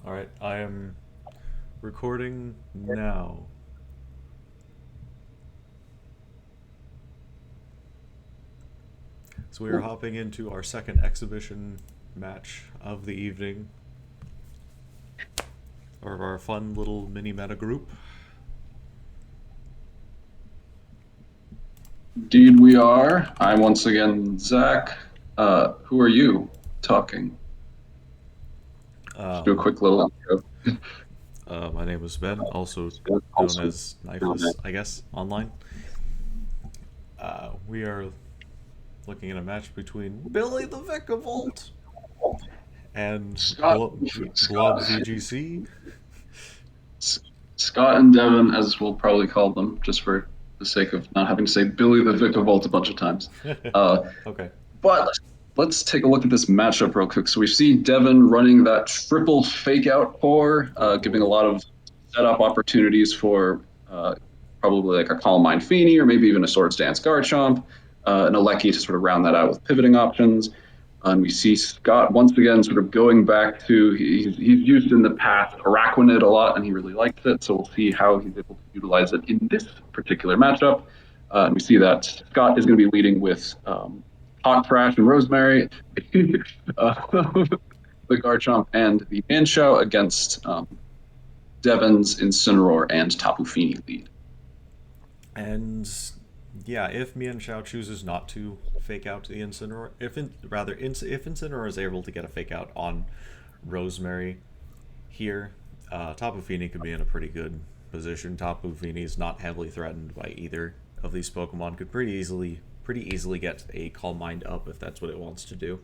Alright, I am recording now. So we are hopping into our second exhibition match of the evening, of our fun little mini meta group. Indeed, we are. I'm once again Zach. Who are you talking? Just do a Um, quick little intro. my name is Ben, also known as Knifeless, I guess, online. We are looking at a match between Billy the Vicavolt and Scott, Blood Scott, VGC. Scott and Devin, as we'll probably call them, just for the sake of not having to say Billy the Vic of Volt a bunch of times. Uh, Okay. but let's take a look at this matchup real quick. So we see Devin running that triple fake out core, Oh giving a boy. lot of setup opportunities for probably like a Calm Mind Feeney or maybe even a Swords Dance Garchomp, and a Lecky to sort of round that out with pivoting options. And we see Scott once again sort of going back to he's used in the past Araquanid a lot, and he really likes it. So we'll see how he's able to utilize it in this particular matchup. And we see that Scott is going to be leading with Hot Trash and Rosemary, the Garchomp, and the Manchow against Devon's Incineroar and Tapu Fini lead. And yeah, if Mian Shao chooses not to fake out the Incineroar, if Incineroar is able to get a fake out on Rosemary here, Tapu Fini could be in a pretty good position. Tapu Fini is not heavily threatened by either of these Pokemon. Could pretty easily get a Calm Mind up if that's what it wants to do.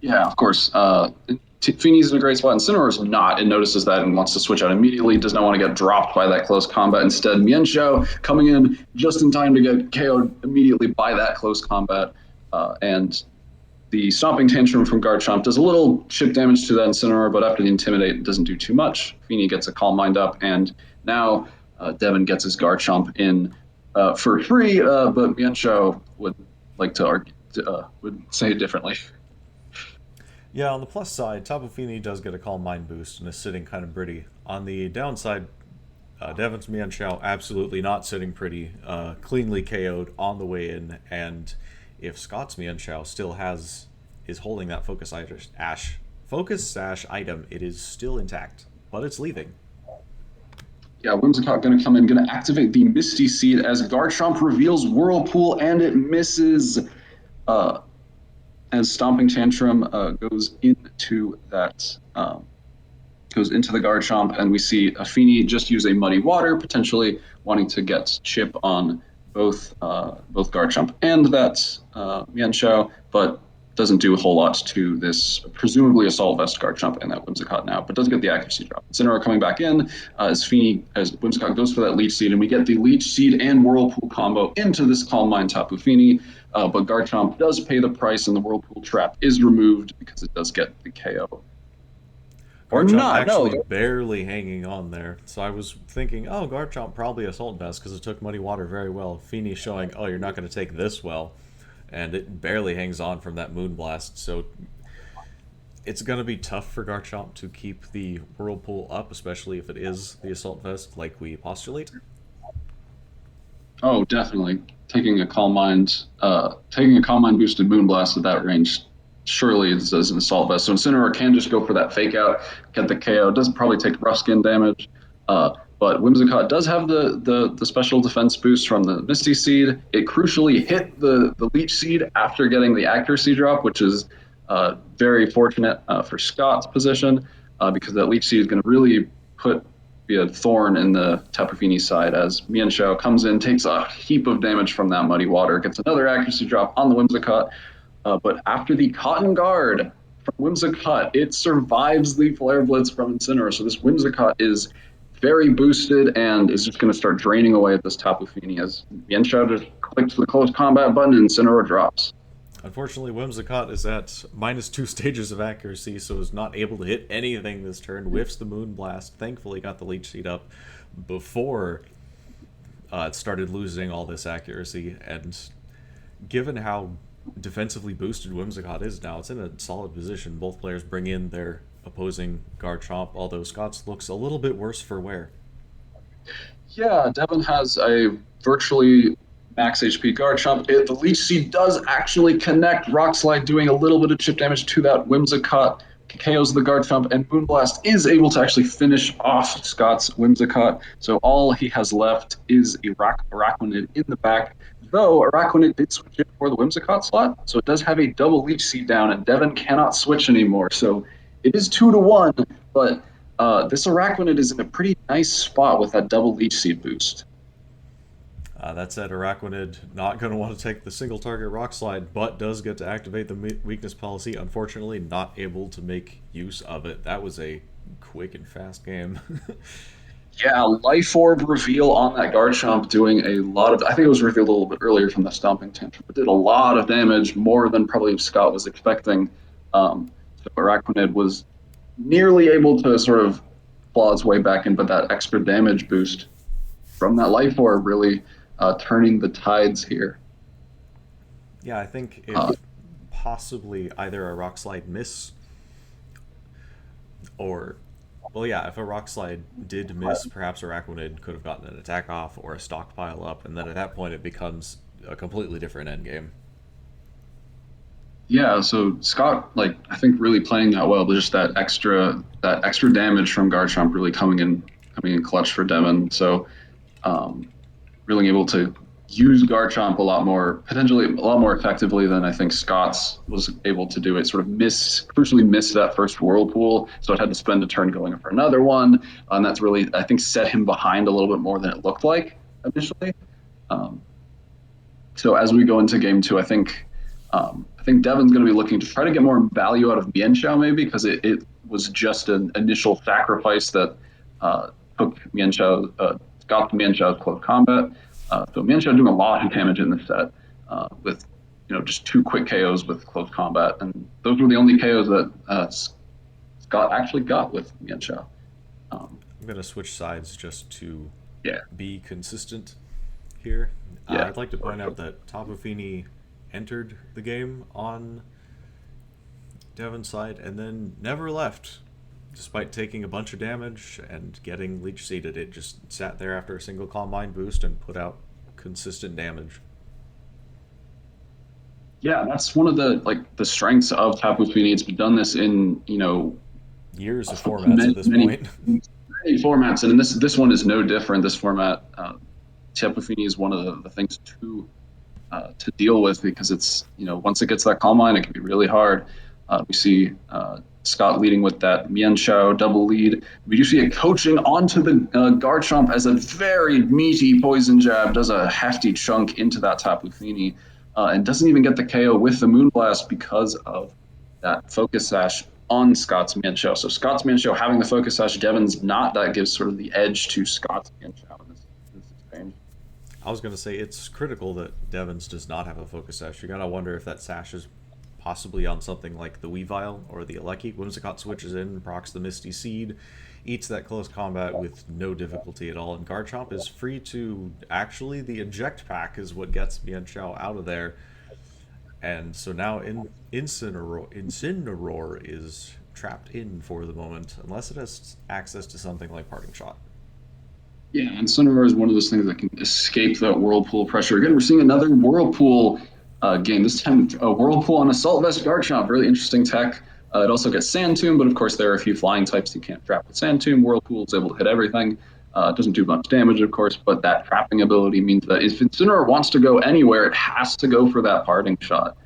Yeah, of course. Fini's in a great spot, and Incineroar's not. It notices that and wants to switch out immediately. Does not want to get dropped by that close combat. Instead, Mienshao coming in just in time to get KO'd immediately by that close combat. And the Stomping Tantrum from Garchomp does a little chip damage to that Incineroar, but after the Intimidate, it doesn't do too much. Fini gets a Calm Mind up, and now Devin gets his Garchomp in for free, but Mienshao would like to argue, would say it differently. Yeah, on the plus side, Tapu Fini does get a Calm Mind boost and is sitting kind of pretty. On the downside, Devon's Mian Shao absolutely not sitting pretty, cleanly KO'd on the way in, and if Scott's Mian Shao still is holding that focus sash item, it is still intact, but it's leaving. Yeah, Whimsicott going to come in, going to activate the Misty Seed as Garchomp reveals Whirlpool, and it misses uh, as Stomping Tantrum goes into the Garchomp, and we see Afini just use a Muddy Water, potentially wanting to get chip on both Garchomp and that Mienshao, but doesn't do a whole lot to this presumably Assault Vest Garchomp and that Whimsicott now, but does get the accuracy drop. Incineroar coming back in as Whimsicott goes for that Leech Seed, and we get the Leech Seed and Whirlpool combo into this Calm Mind Tapu Fini, but Garchomp does pay the price, and the Whirlpool trap is removed because it does get the KO. Or Garchomp not, no. actually barely hanging on there. So I was thinking, oh, Garchomp probably Assault Vest because it took Muddy Water very well. Fini showing, oh, you're not going to take this well. And it barely hangs on from that Moonblast. So it's going to be tough for Garchomp to keep the Whirlpool up, especially if it is the Assault Vest like we postulate. Oh, definitely. Taking a Calm Mind boosted Moonblast at that range surely is as an Assault Vest. So Incineroar can just go for that fake out, get the KO. Doesn't probably take rough skin damage. But Whimsicott does have the special defense boost from the Misty Seed. It crucially hit the Leech Seed after getting the accuracy drop, which is very fortunate for Scott's position, because that Leech Seed is going to really be a thorn in the Tapu Fini side as Mienshao comes in, takes a heap of damage from that Muddy Water, gets another accuracy drop on the Whimsicott. But after the Cotton Guard from Whimsicott, it survives the Flare Blitz from Incineroar. So this Whimsicott is very boosted and is just going to start draining away at this Tapu Fini as Mienshao just clicks the close combat button and Incineroar drops. Unfortunately, Whimsicott is at -2 stages of accuracy, so is not able to hit anything this turn. Whiffs the Moonblast. Thankfully, got the Leech Seed up before it started losing all this accuracy. And given how defensively boosted Whimsicott is now. It's in a solid position. Both players bring in their opposing Garchomp, although Scott's looks a little bit worse for wear. Yeah, Devyn has a virtually max HP Garchomp. The Leech Seed does actually connect Rock Slide, doing a little bit of chip damage to that Whimsicott. KOs the Garchomp, and Moonblast is able to actually finish off Scott's Whimsicott. So all he has left is Araquanid in the back. Though Araquanid did switch in for the Whimsicott slot, so it does have a double Leech Seed down, and Devyn cannot switch anymore. So it is 2-1, but this Araquanid is in a pretty nice spot with that double Leech Seed boost. That said, Araquanid not going to want to take the single target Rock Slide, but does get to activate the weakness policy. Unfortunately, not able to make use of it. That was a quick and fast game. Yeah, Life Orb reveal on that Garchomp doing a lot of. I think it was revealed a little bit earlier from the Stomping Tantrum, but did a lot of damage, more than probably Scott was expecting. So Araquanid was nearly able to sort of claw its way back in, but that extra damage boost from that Life Orb really turning the tides here. Yeah, I think Uh, if possibly either a Rock Slide miss or, well, yeah, if a Rock Slide did miss, perhaps Araquanid could have gotten an attack off or a stockpile up, and then at that point it becomes a completely different endgame. Yeah, so Scott, like I think, really playing that well, but just that extra damage from Garchomp really coming in clutch for Devon. So um, really able to use Garchomp a lot more, potentially a lot more effectively than I think Scott's was able to do it. Sort of crucially missed that first Whirlpool, so it had to spend a turn going for another one, and that's really I think set him behind a little bit more than it looked like initially. Um, so as we go into game two, I think Devon's going to be looking to try to get more value out of Mienshao maybe because it was just an initial sacrifice that took got Mienshao's close combat. So Mienshao doing a lot of damage in this set with just two quick KOs with close combat, and those were the only KOs that Scott actually got with Mienshao. Um, I'm going to switch sides just to yeah, be consistent here. yeah. I'd like to point out that Tapu Fini entered the game on Devon's side and then never left, despite taking a bunch of damage and getting leech seeded. It just sat there after a single Calm Mind boost and put out consistent damage. Yeah, that's one of the strengths of Tapu Fini. It's done this in Years of formats at many, this many, point. many formats, and this one is no different. This format, Tapu Fini is one of the things to deal with because it's once it gets that calm line, it can be really hard. We see Scott leading with that Mienshao double lead. We do see it coaching onto the Garchomp as a very meaty poison jab does a hefty chunk into that Tapu Fini and doesn't even get the KO with the Moonblast because of that Focus Sash on Scott's Mienshao. So Scott's Mienshao having the Focus Sash, Devon's not. That gives sort of the edge to Scott's Mienshao in this exchange. I was going to say it's critical that Devon's does not have a focus sash. You gotta wonder if that sash is possibly on something like the Weavile or the Aleki. Whimsicott switches in, procs the Misty Seed, eats that close combat with no difficulty at all, and Garchomp is free to actually the eject pack is what gets Mienshao out of there. And so now Incineroar is trapped in for the moment, unless it has access to something like Parting Shot. Yeah, and Sunroar is one of those things that can escape that whirlpool pressure. Again, we're seeing another whirlpool game. This time, a whirlpool on Assault Vest Garchomp. Really interesting tech. It also gets Sand Tomb, but of course, there are a few flying types you can't trap with Sand Tomb. Whirlpool is able to hit everything. It doesn't do much damage, of course, but that trapping ability means that if Incineroar wants to go anywhere, it has to go for that parting shot,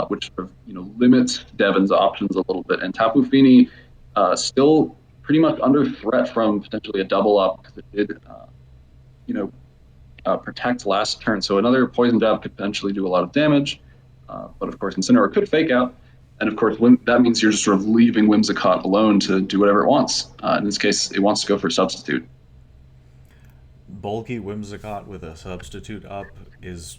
which sort of limits Devon's options a little bit. And Tapu Fini still pretty much under threat from potentially a double up because it did, you know, protect last turn. So another poison jab could potentially do a lot of damage. But of course, Incineroar could fake out. And of course, that means you're just sort of leaving Whimsicott alone to do whatever it wants. In this case, it wants to go for substitute. Bulky Whimsicott with a substitute up is,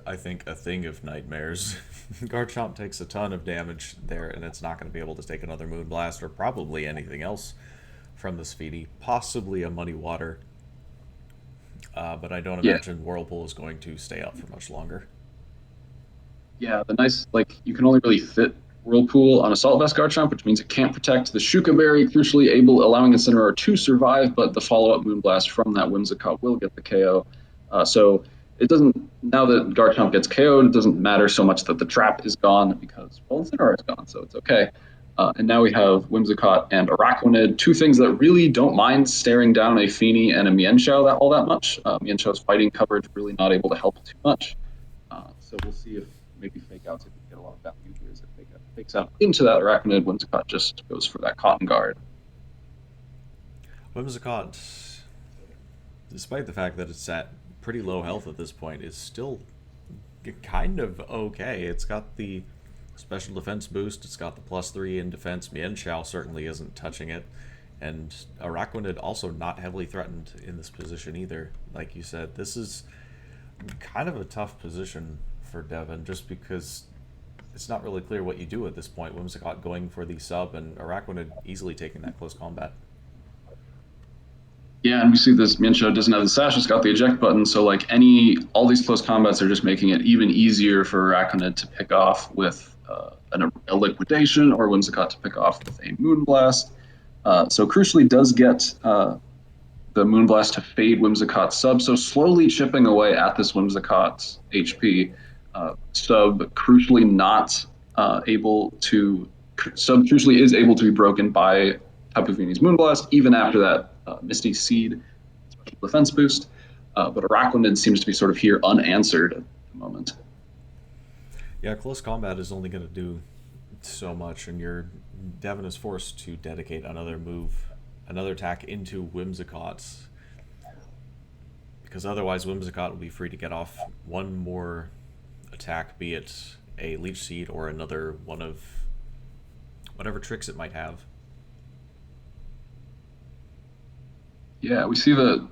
I think, a thing of nightmares. Garchomp takes a ton of damage there, and it's not going to be able to take another Moonblast or probably anything else from the Speedy. Possibly a Muddy Water, but I don't Yeah, imagine Whirlpool is going to stay up for much longer. Yeah, the nice, like, you can only really fit Whirlpool on Assault Vest Garchomp, which means it can't protect the Shuka Berry, crucially allowing Incineroar to survive, but the follow-up Moonblast from that Whimsicott will get the KO. So it doesn't, now that Garchomp gets KO'd, it doesn't matter so much that the trap is gone because, well, Incineroar is gone, so it's okay. And now we have Whimsicott and Araquanid, two things that really don't mind staring down a Feeny and a Mienshao all that much. Mienshao's fighting coverage really not able to help too much. So we'll see if maybe fake outs if you get a lot of value here. As it fakes out into that Arachnid, Whimsicott just goes for that Cotton Guard. Whimsicott, despite the fact that it's at pretty low health at this point, is still kind of okay. It's got the special defense boost, it's got the +3 in defense. Mienshao certainly isn't touching it. And Araquanid also not heavily threatened in this position either. Like you said, this is kind of a tough position for Devyn just because it's not really clear what you do at this point. Whimsicott going for the sub and Araquanid easily taking that close combat. Yeah, and we see this Mienshao doesn't have the sash, it's got the eject button, so like all these close combats are just making it even easier for Arachnid to pick off with a liquidation or Whimsicott to pick off with a Moonblast. So crucially does get the Moonblast to fade Whimsicott's sub, so slowly chipping away at this Whimsicott's HP. Sub crucially not able to sub crucially is able to be broken by Tapu Fini's Moonblast even after that Misty Seed special defense boost. But Araquanid seems to be sort of here unanswered at the moment. Yeah, close combat is only going to do so much, and Devyn is forced to dedicate another attack into Whimsicott, because otherwise Whimsicott will be free to get off one more attack, be it a Leech Seed or another one of whatever tricks it might have. Yeah, we see the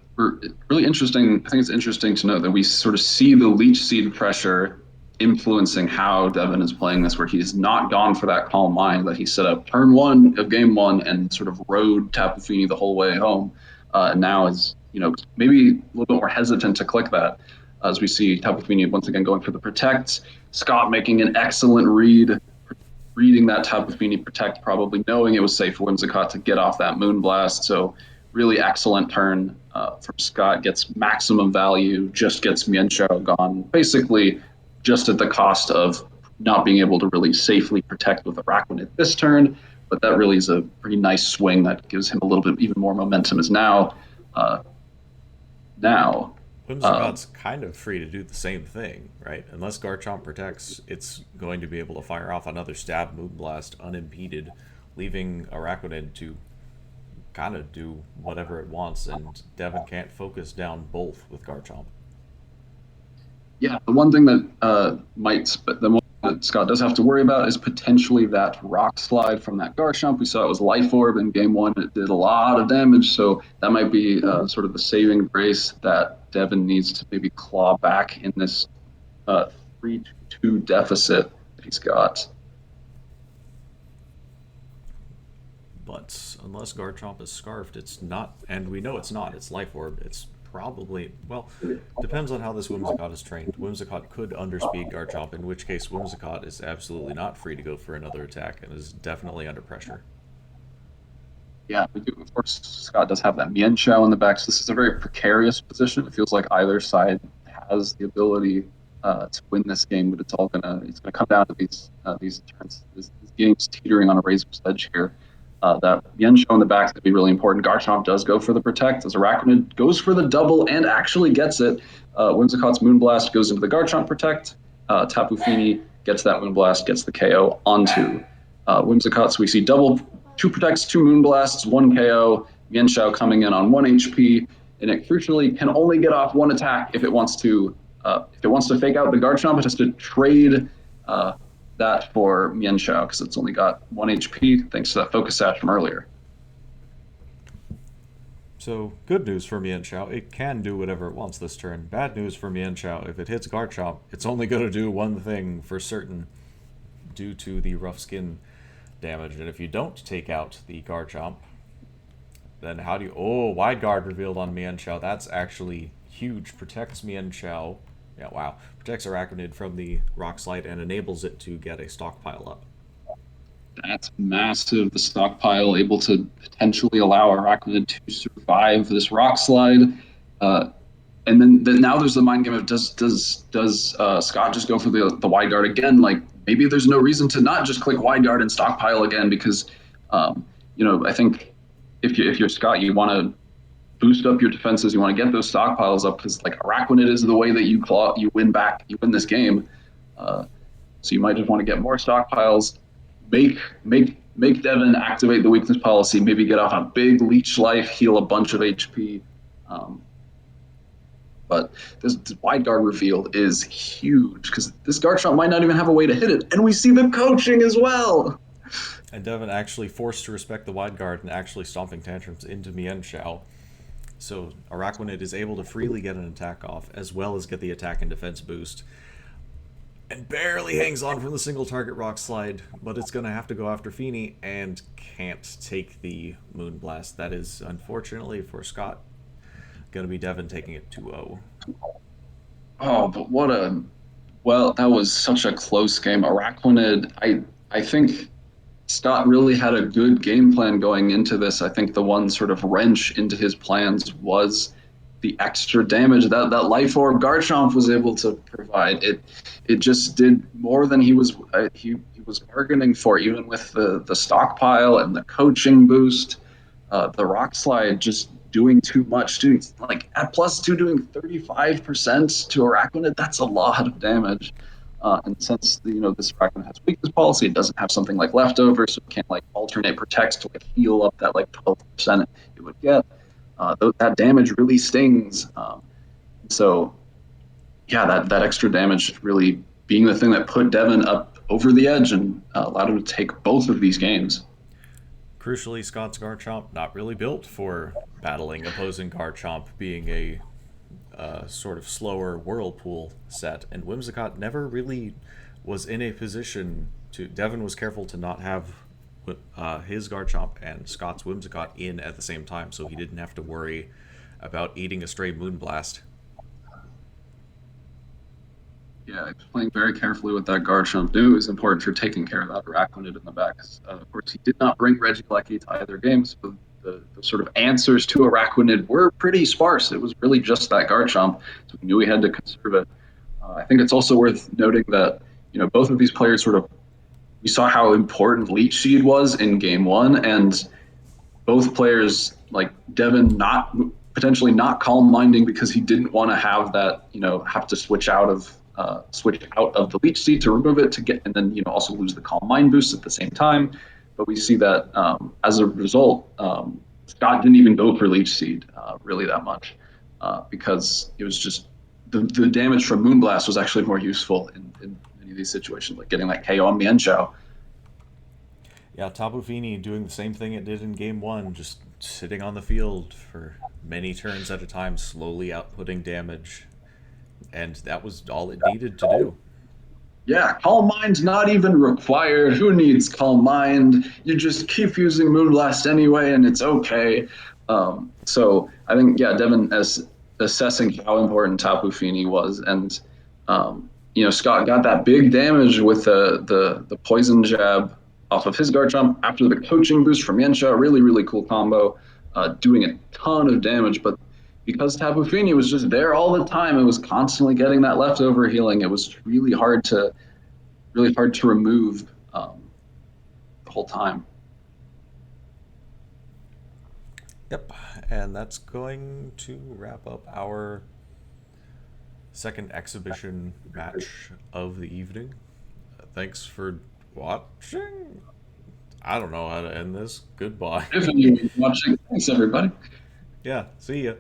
really interesting. I think it's interesting to note that we sort of see the Leech Seed pressure influencing how Devyn is playing this, where he's not gone for that Calm Mind that he set up turn one of game one and sort of rode Tapu Fini the whole way home. And now is maybe a little bit more hesitant to click that, as we see Tapu Fini once again going for the protect. Scott making an excellent reading that Tapu Fini protect, probably knowing it was safe for Whimsicott to get off that Moonblast. So really excellent turn from Scott, gets maximum value, just gets Mienshao gone, basically just at the cost of not being able to really safely protect with Araquanid this turn. But that really is a pretty nice swing that gives him a little bit even more momentum as uh, now Whimsicott's kind of free to do the same thing, right? Unless Garchomp protects, it's going to be able to fire off another stab Moonblast unimpeded, leaving Araquanid to kind of do whatever it wants, and Devyn can't focus down both with Garchomp. Yeah, the one thing that the one that Scott does have to worry about is potentially that rock slide from that Garchomp. We saw it was Life Orb in game one. It did a lot of damage, so that might be sort of the saving grace that Devyn needs to maybe claw back in this 3-2 deficit that he's got. But unless Garchomp is scarfed, it's not, and we know it's not. It's Life Orb. It's probably, well, depends on how this Whimsicott is trained. Whimsicott could underspeed Garchomp, in which case Whimsicott is absolutely not free to go for another attack and is definitely under pressure. Yeah, we do. Of course, Scott does have that Mienshao in the back, so this is a very precarious position. It feels like either side has the ability to win this game, but it's gonna come down to these turns. This game's teetering on a razor's edge here. That Mienshao in the back is going to be really important. Garchomp does go for the protect as Arachnid goes for the double and actually gets it. Whimsicott's Moonblast goes into the Garchomp protect. Tapu Fini gets that Moonblast, gets the KO onto Whimsicott. So we see two protects, two Moonblasts, one KO. Mienshao coming in on 1 HP, and it crucially can only get off one attack if it wants to fake out the Garchomp. It has to trade that for Mienshao because it's only got 1 HP thanks to that focus sash from earlier. So, good news for Mienshao, it can do whatever it wants this turn. Bad news for Mienshao, if it hits Garchomp, it's only going to do one thing for certain due to the rough skin damage. And if you don't take out the Garchomp, then wide guard revealed on Mienshao. That's actually huge. Protects Mienshao Yeah, wow. Protects Arachnid from the rock slide and enables it to get a stockpile up. That's massive. The stockpile able to potentially allow Arachnid to survive this rock slide. Uh, and then now there's the mind game of does Scott just go for the wide guard again? Like maybe there's no reason to not just click wide guard and stockpile again because I think if you're Scott, you want to boost up your defenses. You want to get those stockpiles up because like Arachnid is the way that you win back, you win this game. Uh, so you might just want to get more stockpiles, make Devyn activate the weakness policy, maybe get off a big leech life, heal a bunch of HP. Um, but this wide guard reveal is huge because this guard shot might not even have a way to hit it, and we see the coaching as well. And Devyn actually forced to respect the wide guard and actually stomping tantrums into Mian Xiao. So Arachnid is able to freely get an attack off as well as get the attack and defense boost. And barely hangs on from the single target rock slide, but it's going to have to go after Feeney and can't take the Moonblast. That is, unfortunately for Scott, going to be Devyn taking it 2-0. Oh, but well, that was such a close game. Arachnid, I think Scott really had a good game plan going into this. I think the one sort of wrench into his plans was the extra damage that Life Orb Garchomp was able to provide. It just did more than he was bargaining for, even with the stockpile and the coaching boost. The Rock Slide just doing too much, doing like at +2 doing 35% to Arachnid. That's a lot of damage. And since this Arachnid has weakness policy, it doesn't have something like leftover, so it can't like alternate protect to like heal up that like 12% it would get. That damage really stings. So yeah, that extra damage really being the thing that put Devyn up over the edge and allowed him to take both of these games. Crucially, Scott's Garchomp not really built for battling opposing Garchomp, being a sort of slower Whirlpool set, and Whimsicott never really was in a position to. Devyn was careful to not have his Garchomp and Scott's Whimsicott in at the same time, so he didn't have to worry about eating a stray Moonblast. Yeah, he was playing very carefully with that Garchomp. Knew it was important for taking care of that Arachnid in the back. Of course, he did not bring Regieleki to either game, so the sort of answers to Arachnid were pretty sparse. It was really just that Garchomp, so we knew we had to conserve it. I think it's also worth noting that both of these players sort of we saw how important Leech Seed was in game one, and both players like Devyn not potentially not calm minding because he didn't want to have that have to switch out of the Leech Seed to remove it to get and then also lose the calm mind boost at the same time. But we see that as a result, Scott didn't even go for Leech Seed really that much because it was just the damage from Moonblast was actually more useful in many of these situations, like getting that KO on Mian Xiao. Yeah, Tapu Fini doing the same thing it did in game one, just sitting on the field for many turns at a time, slowly outputting damage. And that was all it needed to do. Yeah, Calm Mind's not even required. Who needs Calm Mind? You just keep using Moonblast anyway, and it's okay. So I think, yeah, Devyn as assessing how important Tapu Fini was, and Scott got that big damage with the poison jab off of his Garchomp after the coaching boost from Yensha. Really, really cool combo, doing a ton of damage, but because Tapu Fini was just there all the time, it was constantly getting that leftover healing. It was really hard to remove the whole time. Yep, and that's going to wrap up our second exhibition match of the evening. Thanks for watching. I don't know how to end this. Goodbye. If you're watching, thanks everybody. Yeah, see ya.